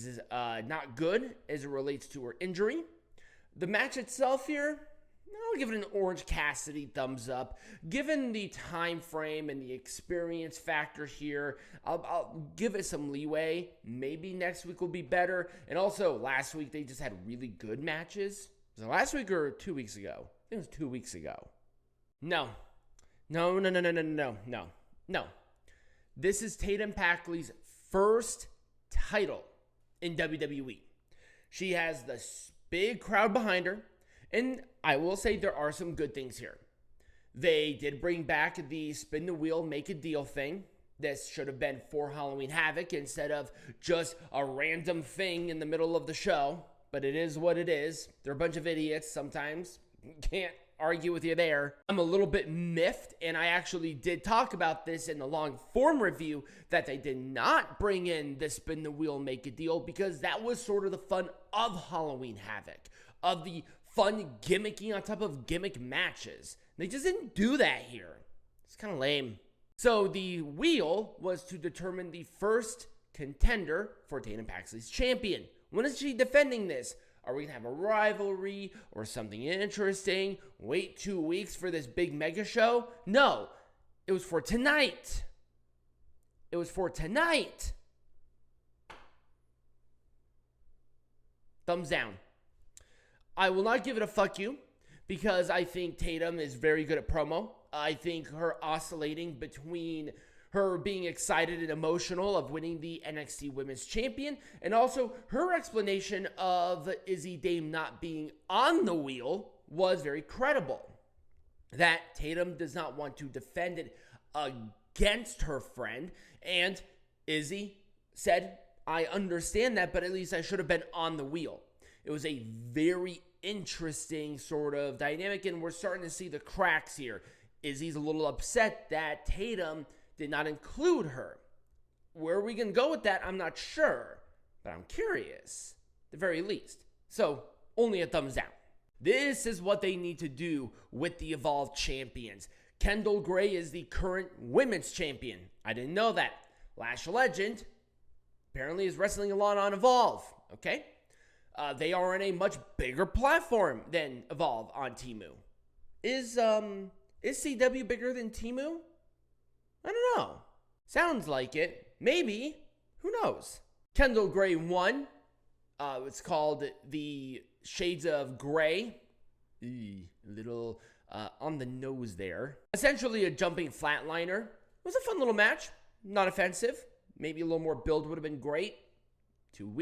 is not good as it relates to her injury. The match itself here, I'll give it an Orange Cassidy thumbs up. Given the time frame and the experience factor here, I'll give it some leeway. Maybe next week will be better. And also, last week they just had really good matches. Was it last week or 2 weeks ago? I think it was 2 weeks ago. No. This is Tatum Paxley's first title in WWE. She has this big crowd behind her. And I will say there are some good things here. They did bring back the spin the wheel, make a deal thing. This should have been for Halloween Havoc instead of just a random thing in the middle of the show. But it is what it is. They're a bunch of idiots sometimes. Can't argue with you there. I'm a little bit miffed, and I actually did talk about this in the long form review, that they did not bring in the spin the wheel, make a deal, because that was sort of the fun of Halloween Havoc, of the fun gimmicky on top of gimmick matches. They just didn't do that here. It's kind of lame. So the wheel was to determine the first contender for Tatum Paxley's champion. When is she defending this? Are we going to have a rivalry or something interesting? Wait 2 weeks for this big mega show? No, it was for tonight. It was for tonight. Thumbs down. I will not give it a fuck you because I think Tatum is very good at promo. I think her oscillating between her being excited and emotional of winning the NXT Women's Champion and also her explanation of Izzy Dame not being on the wheel was very credible. That Tatum does not want to defend it against her friend, and Izzy said, I understand that, but at least I should have been on the wheel. It was a very interesting sort of dynamic, and we're starting to see the cracks here. Izzy's a little upset that Tatum did not include her. Where are we going to go with that? I'm not sure, but I'm curious, at the very least. So, only a thumbs down. This is what they need to do with the Evolve champions. Kendal Grey is the current women's champion. I didn't know that. Lash Legend apparently is wrestling a lot on Evolve, okay? They are on a much bigger platform than Evolve on Temu. Is CW bigger than Temu? I don't know. Sounds like it. Maybe. Who knows? Kendal Grey won. It's called the Shades of Grey. A little on the nose there. Essentially a jumping flatliner. It was a fun little match. Not offensive. Maybe a little more build would have been great. 2 weeks.